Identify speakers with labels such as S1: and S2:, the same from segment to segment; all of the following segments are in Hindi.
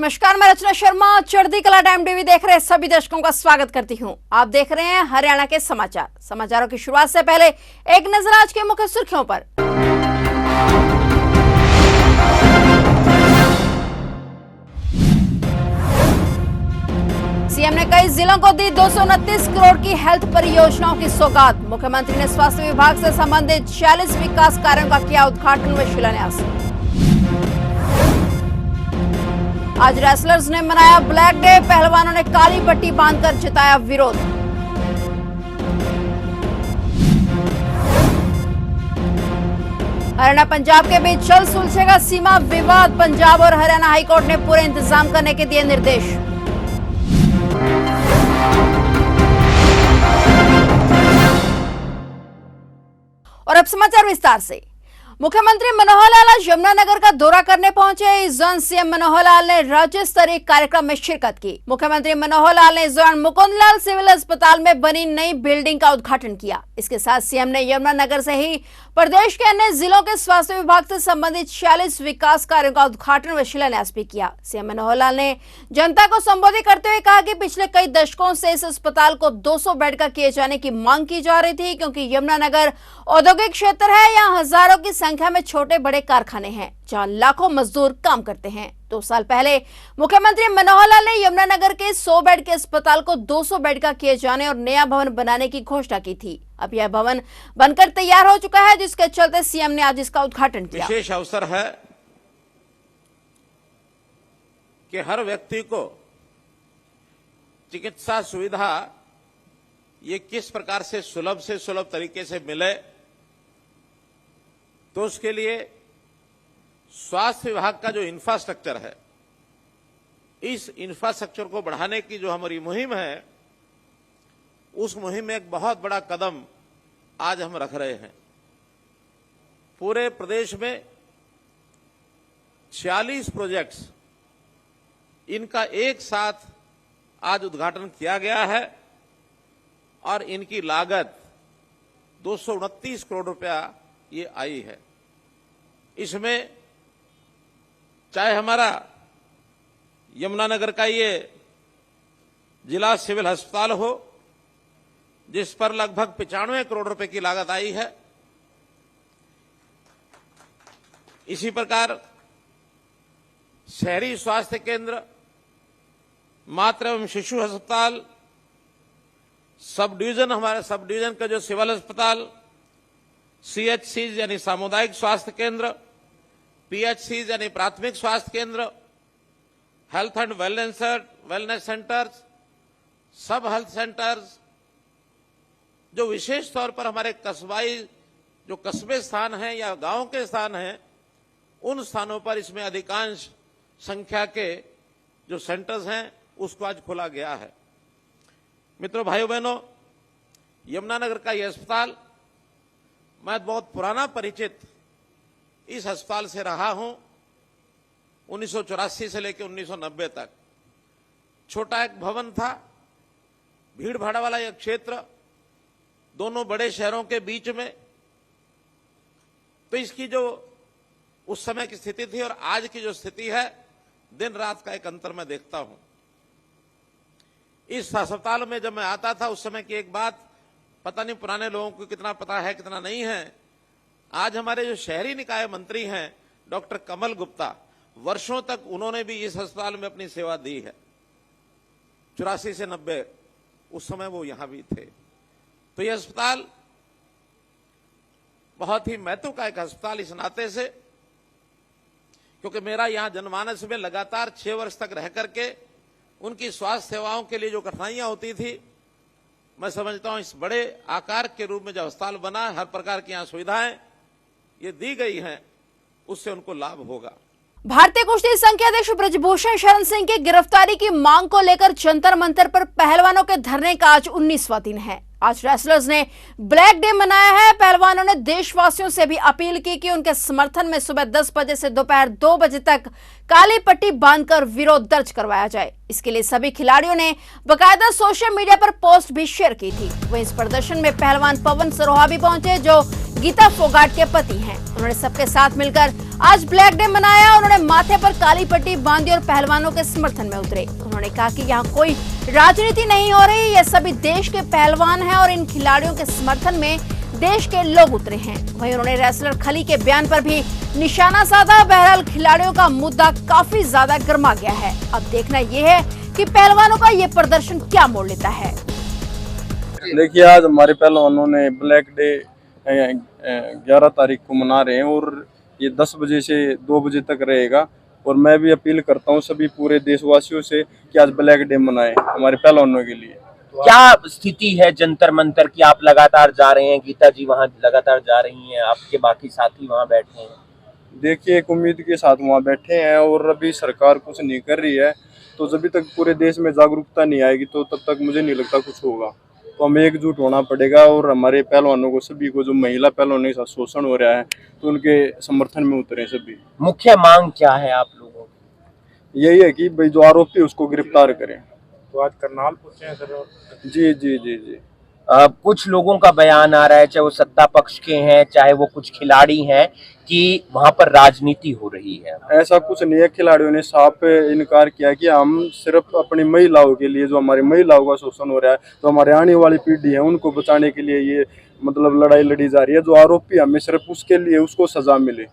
S1: नमस्कार, मैं रचना शर्मा चढ़ती कला टाइम टीवी देख रहे सभी दर्शकों का स्वागत करती हूं। आप देख रहे हैं हरियाणा के समाचार। समाचारों की शुरुआत से पहले एक नजर आज के मुख्य सुर्खियों पर। सीएम ने कई जिलों को दी 229 करोड़ की हेल्थ परियोजनाओं की सौगात। मुख्यमंत्री ने स्वास्थ्य विभाग से संबंधित 46 विकास कार्यों का किया उद्घाटन व शिलान्यास। आज रेसलर्स ने मनाया ब्लैक डे। पहलवानों ने काली पट्टी बांधकर जताया विरोध। हरियाणा पंजाब के बीच जल्द सुलझेगा सीमा विवाद। पंजाब और हरियाणा हाईकोर्ट ने पूरे इंतजाम करने के दिए निर्देश। और अब समाचार विस्तार से। मुख्यमंत्री मनोहर लाल आज यमुनानगर का दौरा करने पहुंचे। इस दौरान सीएम मनोहर लाल ने राज्य स्तरीय कार्यक्रम में शिरकत की। मुख्यमंत्री मनोहर लाल ने इस दौरान मुकुंदलाल सिविल अस्पताल में बनी नई बिल्डिंग का उद्घाटन किया। इसके साथ सीएम ने यमुनानगर से ही प्रदेश के अन्य जिलों के स्वास्थ्य विभाग से संबंधित 46 विकास कार्यों का उद्घाटन व शिलान्यास भी किया। सीएम मनोहर लाल ने जनता को संबोधित करते हुए कहा कि पिछले कई दशकों से इस अस्पताल को 200 बेड का किए जाने की मांग की जा रही थी, क्योंकि यमुनानगर औद्योगिक क्षेत्र है। यहाँ हजारों की संख्या में छोटे बड़े कारखाने हैं जहां लाखों मजदूर काम करते हैं। 2 साल पहले मुख्यमंत्री मनोहर लाल ने यमुनानगर के 100 बेड के अस्पताल को 200 बेड का किए जाने और नया भवन बनाने की घोषणा की थी। अब यह भवन बनकर तैयार हो चुका है, जिसके चलते सीएम ने आज इसका उद्घाटन किया।
S2: विशेष अवसर है कि हर व्यक्ति को चिकित्सा सुविधा ये किस प्रकार से सुलभ तरीके से मिले, तो उसके लिए स्वास्थ्य विभाग का जो इंफ्रास्ट्रक्चर है, इस इंफ्रास्ट्रक्चर को बढ़ाने की जो हमारी मुहिम है, उस मुहिम में एक बहुत बड़ा कदम आज हम रख रहे हैं। पूरे प्रदेश में 46 प्रोजेक्ट्स, इनका एक साथ आज उद्घाटन किया गया है और इनकी लागत 229 करोड़ रुपया ये आई है। इसमें चाहे हमारा यमुनानगर का ये जिला सिविल अस्पताल हो, जिस पर लगभग 95 करोड़ रुपए की लागत आई है, इसी प्रकार शहरी स्वास्थ्य केंद्र, मातृ एवं शिशु अस्पताल, सब डिवीजन, हमारे सब डिवीजन का जो सिविल अस्पताल, CHC यानी सामुदायिक स्वास्थ्य केंद्र, PHC यानी प्राथमिक स्वास्थ्य केंद्र, हेल्थ एंड वेलनेस सेंटर्स, सब हेल्थ सेंटर्स, जो विशेष तौर पर हमारे कस्बाई जो कस्बे स्थान हैं या गांव के स्थान हैं, उन स्थानों पर इसमें अधिकांश संख्या के जो सेंटर्स हैं उसको आज खोला गया है। मित्रों, भाइयों बहनों, यमुनानगर का यह अस्पताल, मैं बहुत पुराना परिचित इस अस्पताल से रहा हूं। 1984 से लेकर 1990 तक छोटा एक भवन था, भीड़ भाड़ वाला यह क्षेत्र, दोनों बड़े शहरों के बीच में। तो इसकी जो उस समय की स्थिति थी और आज की जो स्थिति है, दिन रात का एक अंतर मैं देखता हूं। इस अस्पताल में जब मैं आता था, उस समय की एक बात, पता नहीं पुराने लोगों को कितना पता है कितना नहीं है, आज हमारे जो शहरी निकाय मंत्री हैं डॉक्टर कमल गुप्ता, वर्षों तक उन्होंने भी इस अस्पताल में अपनी सेवा दी है। 84 से 90 उस समय वो यहां भी थे। तो यह अस्पताल बहुत ही महत्व का एक अस्पताल इस नाते से, क्योंकि मेरा यहां जनमानस में लगातार 6 वर्ष तक रह करके उनकी स्वास्थ्य सेवाओं के लिए जो कठिनाइयां होती थी, मैं समझता हूं इस बड़े आकार के रूप में जो अस्पताल बना, हर प्रकार की यहां सुविधाएं ये दी गई हैं, उससे उनको लाभ होगा।
S1: भारतीय कुश्ती संघ के अध्यक्ष ब्रजभूषण शरण सिंह की गिरफ्तारी की मांग को लेकर जंतर मंतर पर पहलवानों के धरने का आज 19वां दिन है। आज रेसलर्स ने ब्लैक डे मनाया है। पहलवानों ने देशवासियों से भी अपील की कि उनके समर्थन में सुबह 10 बजे से दोपहर 2 बजे तक काली पट्टी बांधकर विरोध दर्ज करवाया जाए। इसके लिए सभी खिलाड़ियों ने बकायदा सोशल मीडिया पर पोस्ट भी शेयर की थी। वहीं इस प्रदर्शन में पहलवान पवन सरोहा भी पहुंचे, जो गीता फोगाट के पति हैं। उन्होंने सबके साथ मिलकर आज ब्लैक डे मनाया। उन्होंने माथे पर काली पट्टी बांधी और पहलवानों के समर्थन में उतरे। उन्होंने कहा कि यहाँ कोई राजनीति नहीं हो रही, ये सभी देश के पहलवान हैं और इन खिलाड़ियों के समर्थन में देश के लोग उतरे हैं। वहीं उन्होंने रेसलर खली के बयान पर भी निशाना साधा। बहरहाल खिलाड़ियों का मुद्दा काफी ज्यादा गर्मा गया है। अब देखना यह है कि पहलवानों का ये प्रदर्शन क्या मोड़ लेता है।
S3: देखिए, आज हमारे पहलवानों ने ब्लैक डे 11 तारीख को मना रहे हैं और ये 10 बजे से 2 बजे तक रहेगा। और मैं भी अपील करता हूँ सभी पूरे देशवासियों से कि आज ब्लैक डे मनाएं हमारे पहलवानों के लिए।
S4: क्या स्थिति है जंतर मंतर की? आप लगातार जा रहे हैं, गीता जी वहाँ लगातार जा रही हैं, आपके बाकी साथी वहाँ बैठे हैं।
S3: देखिए, एक उम्मीद के साथ वहाँ बैठे हैं और अभी सरकार कुछ नहीं कर रही है, तो जब तक पूरे देश में जागरूकता नहीं आएगी तो तब तक मुझे नहीं लगता कुछ होगा। तो हमें एकजुट होना पड़ेगा और हमारे पहलवानों को, सभी को, जो महिला पहलवानों के साथ शोषण हो रहा है, तो उनके समर्थन में उतरे सभी।
S4: मुख्य मांग क्या है आप लोगों की?
S3: यही है कि भाई जो आरोपी उसको गिरफ्तार करें।
S5: तो आज करनाल पहुंचे हैं सर?
S3: जी जी जी जी।
S4: कुछ लोगों का बयान आ रहा है, चाहे वो सत्ता पक्ष के हैं, चाहे वो कुछ खिलाड़ी हैं, कि वहां पर राजनीति हो रही है।
S3: ऐसा कुछ नहीं है। खिलाड़ियों ने साफ इनकार किया कि हम सिर्फ अपनी महिलाओं के लिए, जो हमारी महिलाओं का शोषण हो रहा है, तो हमारे आने वाली पीढ़ी है, उनको बचाने के लिए ये मतलब लड़ाई लड़ी जा रही है। जो आरोपी हमें सिर्फ उसके लिए उसको सजा मिले।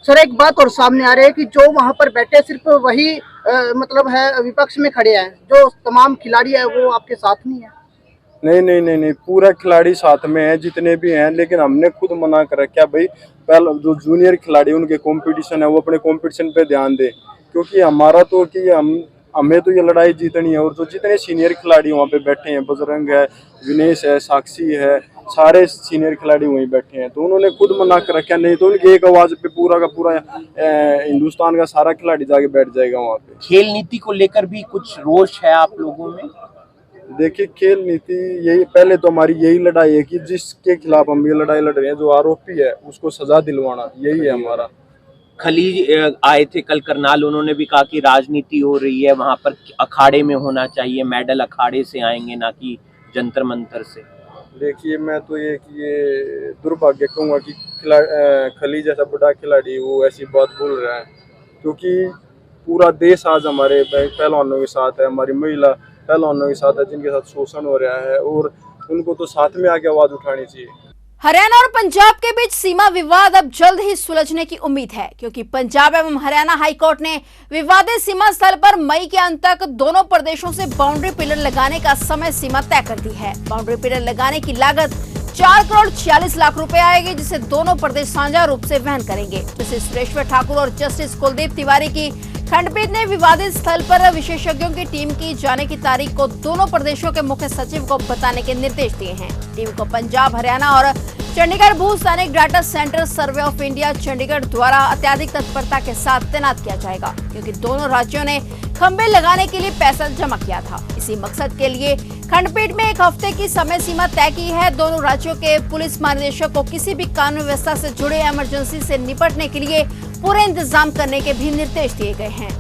S6: सर, एक बात और सामने आ रही है कि जो वहां पर बैठे सिर्फ वही मतलब है विपक्ष में खड़े हैं, जो तमाम खिलाड़ी है वो आपके साथ नहीं है।
S3: नहीं नहीं नहीं नहीं, पूरा खिलाड़ी साथ में है, जितने भी हैं। लेकिन हमने खुद मना कर रखा भाई, पहले जो जूनियर खिलाड़ी उनके कंपटीशन है वो अपने कंपटीशन पे ध्यान दे, क्योंकि हमारा तो कि हमें तो ये लड़ाई जीतनी है। और जो जितने सीनियर खिलाड़ी वहाँ पे बैठे हैं, बजरंग है, विनेश है, साक्षी है, सारे सीनियर खिलाड़ी वहीं बैठे हैं, तो उन्होंने खुद मना कर रखा। नहीं तो उनकी एक आवाज पे पूरा का पूरा हिंदुस्तान का सारा खिलाड़ी जाके बैठ जाएगा वहाँ पे।
S4: खेल नीति को लेकर भी कुछ रोष है आप लोगों में?
S3: देखिए, खेल नीति यही, पहले तो हमारी यही लड़ाई है कि जिसके खिलाफ हम ये लड़ाई लड़ रहे हैं, जो आरोपी है उसको सजा दिलवाना, यही है हमारा।
S4: खली आए थे कल करनाल, उन्होंने भी कहा कि राजनीति हो रही है, वहां पर अखाड़े में होना चाहिए, मेडल अखाड़े से आएंगे, ना कि जंतर मंतर से।
S3: देखिए, मैं तो ये दुर्भाग्य कहूँगा कि खली जैसा बड़ा खिलाड़ी वो ऐसी बात बोल रहा है, क्योंकि पूरा देश आज हमारे पहलवानों के साथ है, हमारी महिला पहलवानों के साथ है, जिनके साथ शोषण हो रहा है, और उनको तो साथ में आके आवाज उठानी चाहिए।
S1: हरियाणा और पंजाब के बीच सीमा विवाद अब जल्द ही सुलझने की उम्मीद है, क्योंकि पंजाब एवं हरियाणा हाईकोर्ट ने विवादित सीमा स्थल पर मई के अंत तक दोनों प्रदेशों से बाउंड्री पिलर लगाने का समय सीमा तय कर दी है। बाउंड्री पिलर लगाने की लागत 4 करोड़ 46 लाख रुपए आएगी, जिसे दोनों प्रदेश साझा रूप से वहन करेंगे। जस्टिस सुरेश्वर ठाकुर और जस्टिस कुलदीप तिवारी की खंडपीठ ने विवादित स्थल पर विशेषज्ञों की टीम की जाने की तारीख को दोनों प्रदेशों के मुख्य सचिव को बताने के निर्देश दिए हैं। टीम को पंजाब, हरियाणा और चंडीगढ़ भू सैनिक data centre survey of India Chandigarh द्वारा अत्यधिक तत्परता के साथ तैनात किया जाएगा, क्योंकि दोनों राज्यों ने खंबे लगाने के लिए पैसा जमा किया था। इसी मकसद के लिए खंडपीठ में 1 हफ्ते की समय सीमा तय की है। दोनों राज्यों के पुलिस महानिदेशक को किसी भी कानून व्यवस्था से जुड़े इमरजेंसी से निपटने के लिए पूरे इंतजाम करने के भी निर्देश दिए गए हैं।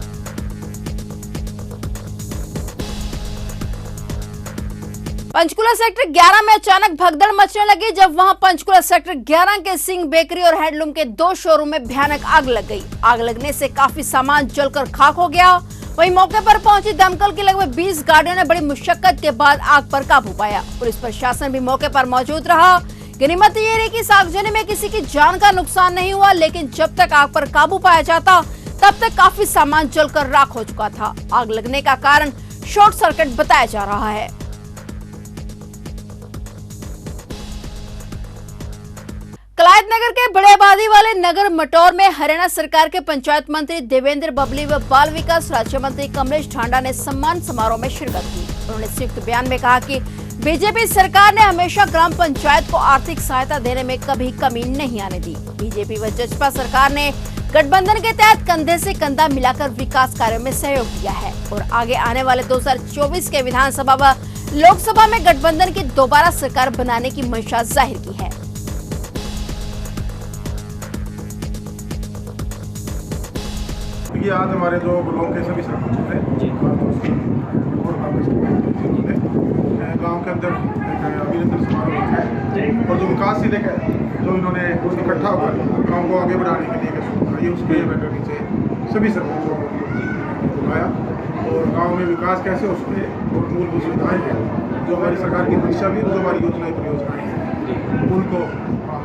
S1: पंचकुला सेक्टर 11 में अचानक भगदड़ मचने लगी, जब वहां पंचकुला सेक्टर 11 के सिंह बेकरी और हैंडलूम के 2 शोरूम में भयानक आग लग गई। आग लगने से काफी सामान जलकर खाक हो गया। वहीं मौके पर पहुंची दमकल की लगभग 20 गाड़ियों ने बड़ी मुशक्कत के बाद आग पर काबू पाया। पुलिस प्रशासन भी मौके पर मौजूद रहा। गनीमत ये रही कि इस आगजनी में किसी की जान का नुकसान नहीं हुआ, लेकिन जब तक आग पर काबू पाया जाता तब तक काफी सामान जलकर राख हो चुका था। आग लगने का कारण शॉर्ट सर्किट बताया जा रहा है। कलायतनगर के बड़े आबादी वाले नगर मटौर में हरियाणा सरकार के पंचायत मंत्री देवेंद्र बबली व बाल विकास राज्य मंत्री कमलेश ढांडा ने सम्मान समारोह में शिरकत की। उन्होंने संयुक्त बयान में कहा कि बीजेपी सरकार ने हमेशा ग्राम पंचायत को आर्थिक सहायता देने में कभी कमी नहीं आने दी। बीजेपी व जसपा सरकार ने गठबंधन के तहत कंधे से कंधा मिलाकर विकास कार्यों में सहयोग दिया है और आगे आने वाले 2024 के विधानसभा व लोकसभा में गठबंधन की दोबारा सरकार बनाने की मंशा जाहिर की है।
S5: ये आज हमारे जो ब्लॉक के सभी सरपंच थे गांव के अंदर एक अभिनंदन समारोह है और जो विकास से लेकर जो इन्होंने इकट्ठा होकर गांव को आगे बढ़ाने के लिए ये उसके बैठक नीचे सभी सरपंचों को बुलाया और गांव में विकास कैसे उसमें और मूलभूत सुविधाएं हैं जो हमारी सरकार की दिशा भी जो हमारी योजनाएं परियोजनाएं हैं उनको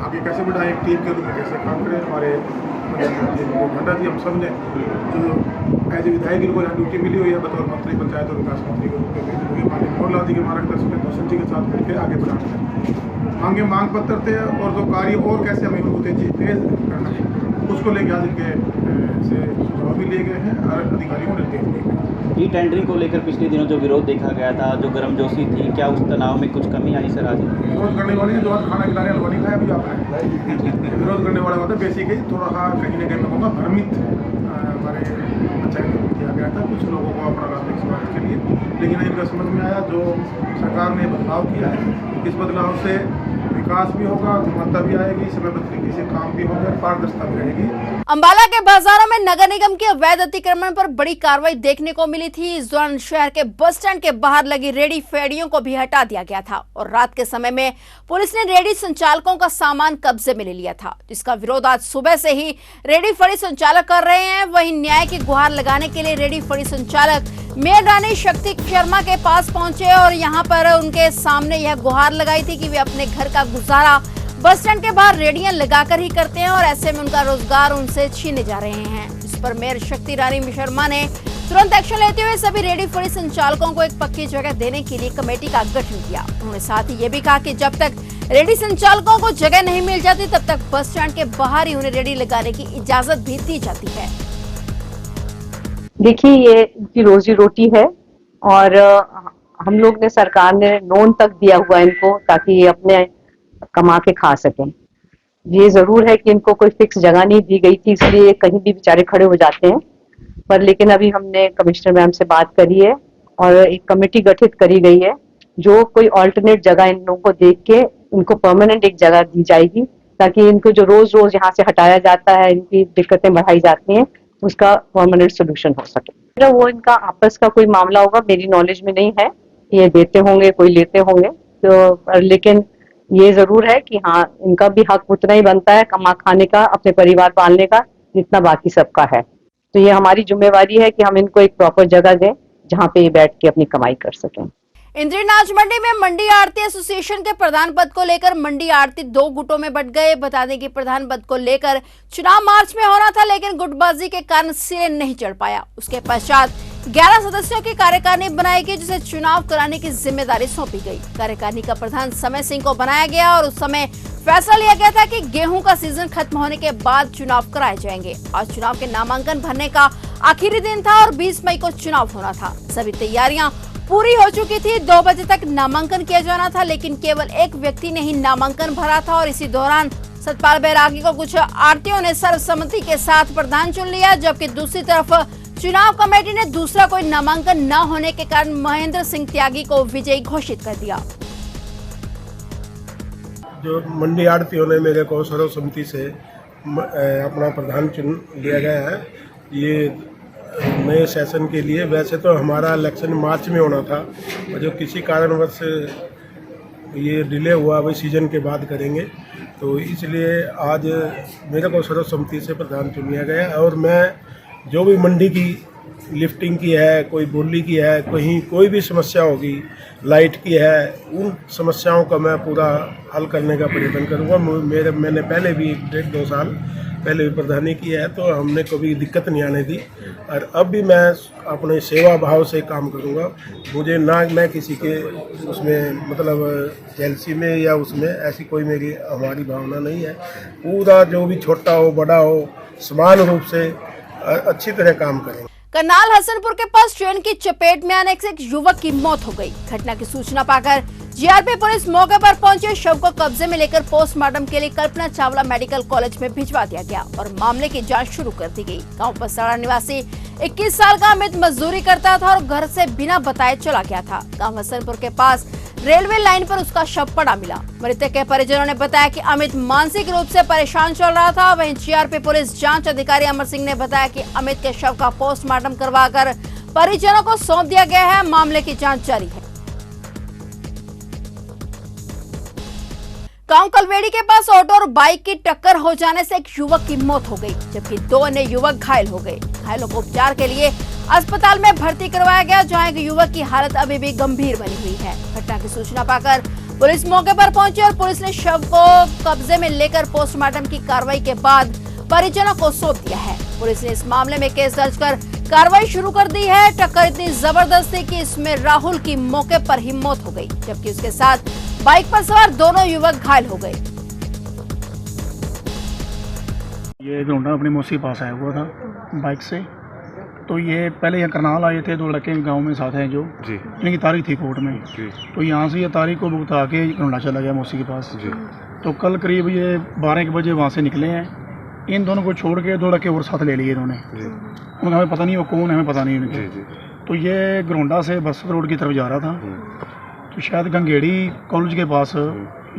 S5: आगे कैसे बढ़ाएं, टीम के रूप में कैसे काम करें। हमारे भंडा जी हम सब ने जो एज ए विधायक इनको यहाँ ड्यूटी मिली हुई है बतौर मंत्री पंचायत और विकास मंत्री के रूप में माननीय मनोहर लाल जी के मार्गदर्शन में दूसरे जी के साथ मिलकर आगे बढ़ाना है। मांगे मांग पत्र थे और जो कार्य और कैसे हमें उनको तेज करना है उसको लेकर आज इनके से सुझाव भी लिए गए हैं और अधिकारियों ने दिए गए।
S7: ई टेंडरिंग को लेकर पिछले दिनों जो विरोध देखा गया था, जो गर्मजोशी थी, क्या उस तनाव में कुछ कमी आई सर? आज
S5: विरोध करने वाले जो आज खाना खिलाने हलवा नहीं खाया अभी आपने विरोध करने वाला होता बेसिकली थोड़ा कहीं ना कहीं मैं कहूँगा भ्रमित हमारे चयन किया गया था कुछ लोगों को अपना राजनीतिक स्वार्थ के लिए, लेकिन इनका समझ में आया जो सरकार ने बदलाव किया है इस बदलाव से विकास भी होगा, गुणवत्ता भी आएगी, समयबद्ध तरीके से काम भी होगा, पारदर्शिता भी रहेगी।
S1: अंबाला के बाजारों में नगर निगम के अवैध अतिक्रमण पर बड़ी कार्रवाई देखने को मिली थी। इस दौरान शहर के बस स्टैंड के बाहर लगी रेडी फेडियों को भी हटा दिया गया था और रात के समय में पुलिस ने रेडी संचालकों का सामान कब्जे में ले लिया था, जिसका विरोध आज सुबह से ही रेडी फड़ी संचालक कर रहे हैं। वहीं न्याय की गुहार लगाने के लिए रेडी फड़ी संचालक मेयर रानी शक्ति शर्मा के पास पहुंचे और यहां पर उनके सामने यह गुहार लगाई थी कि वे अपने घर का गुजारा बस स्टैंड के बाहर रेडियां लगाकर ही करते हैं और ऐसे में उनका रोजगार उनसे छीने जा रहे हैं। इस पर मेयर शक्ति रानी शर्मा ने तुरंत एक्शन लेते हुए सभी रेडी फड़ी संचालकों को एक पक्की जगह देने के लिए कमेटी का गठन किया। उन्होंने साथ ही ये भी कहा कि जब तक रेडी संचालकों को जगह नहीं मिल जाती तब तक बस स्टैंड के बाहर ही उन्हें रेडी लगाने की इजाजत भी दी जाती है।
S8: देखिए, ये इनकी रोजी रोटी है और हम लोग ने सरकार ने लोन तक दिया हुआ इनको ताकि ये अपने कमा के खा सकें। ये जरूर है कि इनको कोई फिक्स जगह नहीं दी गई थी, इसलिए कहीं भी बेचारे खड़े हो जाते हैं। पर लेकिन अभी हमने कमिश्नर मैम से बात करी है और एक कमेटी गठित करी गई है जो कोई ऑल्टरनेट जगह इन लोगों को देख के इनको परमानेंट एक जगह दी जाएगी ताकि इनको जो रोज रोज यहाँ से हटाया जाता है, इनकी दिक्कतें बढ़ाई जाती हैं, उसका परमानेंट सोल्यूशन हो सके। वो इनका आपस का कोई मामला होगा, मेरी नॉलेज में नहीं है, ये देते होंगे कोई लेते होंगे तो, लेकिन ये जरूर है कि हाँ इनका भी हक उतना ही बनता है कमा खाने का, अपने परिवार पालने का जितना बाकी सबका है। तो ये हमारी जिम्मेवारी है कि हम इनको एक प्रॉपर जगह दें जहाँ पे ये बैठ के अपनी कमाई कर सकें।
S1: इंद्रीनाज मंडी में मंडी आड़ती एसोसिएशन के प्रधान पद को लेकर मंडी आड़ती दो गुटों में बंट गए। बता दें कि प्रधान पद को लेकर चुनाव मार्च में होना था, लेकिन गुटबाजी के कारण सिरे नहीं चढ़ पाया। उसके पश्चात 11 सदस्यों की कार्यकारिणी बनाई गई जिसे चुनाव कराने की जिम्मेदारी सौंपी गई। कार्यकारिणी का प्रधान समय सिंह को बनाया गया और उस समय फैसला लिया गया था कि गेहूं का सीजन खत्म होने के बाद चुनाव कराए जाएंगे। आज चुनाव के नामांकन भरने का आखिरी दिन था और 20 मई को चुनाव होना था। सभी तैयारियां पूरी हो चुकी थी। 2 बजे तक नामांकन किया जाना था, लेकिन केवल एक व्यक्ति ने ही नामांकन भरा था और इसी दौरान सतपाल बैरागी को कुछ आड़तियों ने सर्वसम्मति के साथ प्रधान चुन लिया, जबकि दूसरी तरफ चुनाव कमेटी ने दूसरा कोई नामांकन न होने के कारण महेंद्र सिंह त्यागी को विजयी घोषित कर दिया।
S5: जो मंडी आड़तियों ने मेरे को सर्वसम्मति से अपना प्रधान चुन लिया गया है ये नए सेशन के लिए। वैसे तो हमारा इलेक्शन मार्च में होना था और जो किसी कारणवश ये डिले हुआ वही सीजन के बाद करेंगे, तो इसलिए आज मेरे को सर्वसम्मति से प्रधान चुन लिया गया। और मैं जो भी मंडी की लिफ्टिंग की है, कोई बोली की है, कहीं कोई भी समस्या होगी, लाइट की है, उन समस्याओं का मैं पूरा हल करने का प्रयत्न करूँगा। मैंने पहले भी 1.5-2 साल पहले भी प्रधानी की है तो हमने कभी दिक्कत नहीं आने दी और अब भी मैं अपने सेवा भाव से काम करूँगा। मुझे ना मैं किसी के उसमें मतलब जेलसी में या उसमें ऐसी कोई मेरी हमारी भावना नहीं है। पूरा जो भी छोटा हो बड़ा हो समान रूप से अच्छी तरह काम करेंगे।
S1: करनाल हसनपुर के पास ट्रेन की चपेट में आने से एक युवक की मौत हो गई। घटना की सूचना पाकर जीआरपी पुलिस मौके पर पहुंचे, शव को कब्जे में लेकर पोस्टमार्टम के लिए कल्पना चावला मेडिकल कॉलेज में भिजवा दिया गया और मामले की जांच शुरू कर दी गई। गांव पसाड़ा निवासी 21 साल का अमित मजदूरी करता था और घर से बिना बताए चला गया था। गांव हसनपुर के पास रेलवे लाइन पर उसका शव पड़ा मिला। मृतक के परिजनों ने बताया कि अमित मानसिक रूप से परेशान चल रहा था। वहीं जीआरपी पुलिस जांच अधिकारी अमर सिंह ने बताया कि अमित के शव का पोस्टमार्टम करवाकर परिजनों को सौंप दिया गया है। मामले की जांच जारी है। गांव कलवेड़ी के पास ऑटो और बाइक की टक्कर हो जाने से एक युवक की मौत हो गई, जबकि 2 अन्य युवक घायल हो गए। घायलों को उपचार के लिए अस्पताल में भर्ती करवाया गया, जहां एक युवक की हालत अभी भी गंभीर बनी हुई है। घटना की सूचना पाकर पुलिस मौके पर पहुंची और पुलिस ने शव को कब्जे में लेकर पोस्टमार्टम की कार्रवाई के बाद परिजनों को सौंप दिया है। पुलिस ने इस मामले में केस दर्ज कर कार्रवाई शुरू कर दी है। टक्कर इतनी जबरदस्त थी कि इसमें राहुल की मौके पर ही मौत हो गई, जबकि उसके साथ बाइक पर सवार दोनों युवक घायल हो गए।
S9: ये घरोंडा अपनी मौसी के पास आया हुआ था बाइक से। तो ये पहले यहाँ करनाल आए थे, 2 लड़के गांव में साथ हैं जो जी, इनकी तारीख थी कोर्ट में जी। तो यहाँ से ये तारीख को भुगता के घरोंडा चला गया मौसी के पास जी। तो कल करीब ये 12 बजे वहाँ से निकले हैं। इन दोनों को छोड़ के 2 लड़के और साथ ले लिए इन्होंने। उन्हें हमें पता नहीं वो कौन है, हमें पता नहीं उनके। तो ये घरोंडा से बरसत रोड की तरफ जा रहा था, तो शायद गंगेड़ी कॉलेज के पास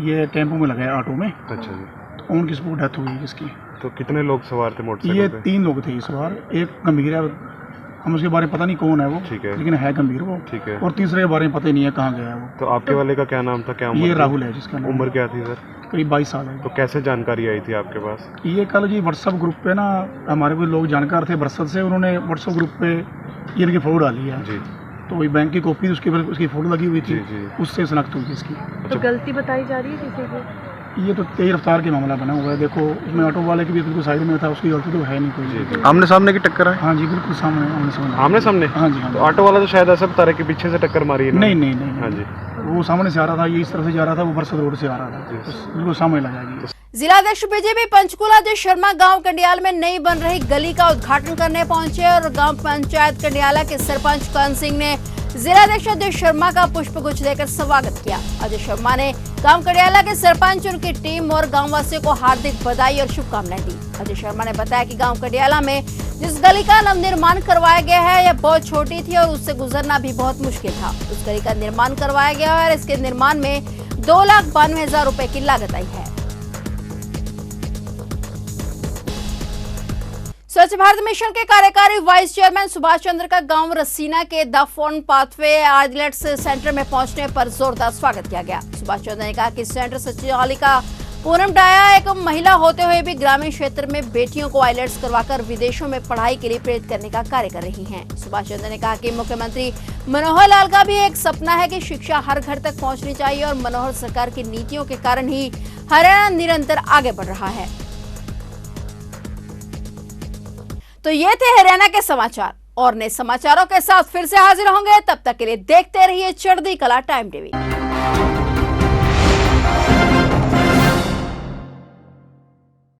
S9: ये टेम्पो में लगा है, ऑटो में। अच्छा जी। तो उनकी स्पॉट डेथ हुई इसकी।
S10: तो कितने लोग सवार थे मोटरसाइकिल
S9: ये
S10: पे?
S9: 3 लोग थे सवार। एक गंभीर है, हम उसके बारे में पता नहीं कौन है वो, ठीक है, लेकिन है गंभीर वो, ठीक है। और तीसरे के बारे में पता ही नहीं है कहाँ गया है वो।
S10: तो आपके वाले का क्या नाम था, क्या उम्र?
S9: ये राहुल है जिसका नाम।
S10: उम्र क्या थी सर?
S9: करीब 22 साल है।
S10: तो कैसे जानकारी आई थी आपके पास?
S9: ये कल जी व्हाट्सअप ग्रुप पे ना हमारे कोई लोग जानकार थे बरसत से, उन्होंने व्हाट्सअप ग्रुप पे ये इनकी फोटो डाली है जी। तो वही बैंक की कॉपी उसके ऊपर उसकी फोटो लगी हुई थी जी। उससे शनाख्त हुई इसकी।
S11: तो गलती बताई जा रही है किसी की?
S9: ये तो तेज रफ्तार के मामला बना हुआ है। देखो उसमें ऑटो वाले की भी बिल्कुल साइड में था, उसकी गलती तो है नहीं कोई।
S10: आमने सामने की टक्कर है?
S9: हाँ जी बिल्कुल सामने
S10: आमने सामने।
S9: हाँ जी हाँ।
S10: तो ऑटो वाला तो शायद ऐसा बता रहा है कि पीछे से टक्कर मारी है।
S9: नहीं।
S10: हाँ जी,
S9: वो सामने से आ रहा था, ये इस तरफ से जा रहा था, वो बरसत रोड से आ रहा था, बिल्कुल सामने लगा जी।
S1: जिलाध्यक्ष बीजेपी पंचकूला अजय शर्मा गांव कंडियाल में नई बन रही गली का उद्घाटन करने पहुंचे और गांव पंचायत कंडियाला के सरपंच कर्ण सिंह ने जिलाध्यक्ष अजय शर्मा का पुष्पगुच्छ देकर स्वागत किया। अजय शर्मा ने गांव कंडियाला के सरपंच, उनकी टीम और गांववासियों को हार्दिक बधाई और शुभकामनाएं दी। अजय शर्मा ने बताया कि गांव कंडियाला में जिस गली का नवनिर्माण करवाया गया है यह बहुत छोटी थी और उससे गुजरना भी बहुत मुश्किल था। उस गली का निर्माण करवाया गया है और इसके निर्माण में 2,92,000 रुपए की लागत आई है। स्वच्छ भारत मिशन के कार्यकारी वाइस चेयरमैन सुभाष चंद्र का गांव रसीना के द फॉर्न पाथवे आइलेट्स सेंटर में पहुंचने पर जोरदार स्वागत किया गया। सुभाष चंद्र ने कहा कि सेंटर संचालिका पूनम डाया एक महिला होते हुए भी ग्रामीण क्षेत्र में बेटियों को आइलेट्स करवाकर विदेशों में पढ़ाई के लिए प्रेरित करने का कार्य कर रही हैं। सुभाष चंद्र ने कहा कि मुख्यमंत्री मनोहर लाल का भी एक सपना है कि शिक्षा हर घर तक पहुंचनी चाहिए और मनोहर सरकार की नीतियों के कारण ही हरियाणा निरंतर आगे बढ़ रहा है। तो ये थे हरियाणा के समाचार और नए समाचारों के साथ फिर से हाजिर होंगे। तब तक के लिए देखते रहिए चढ़ती कला टाइम टीवी।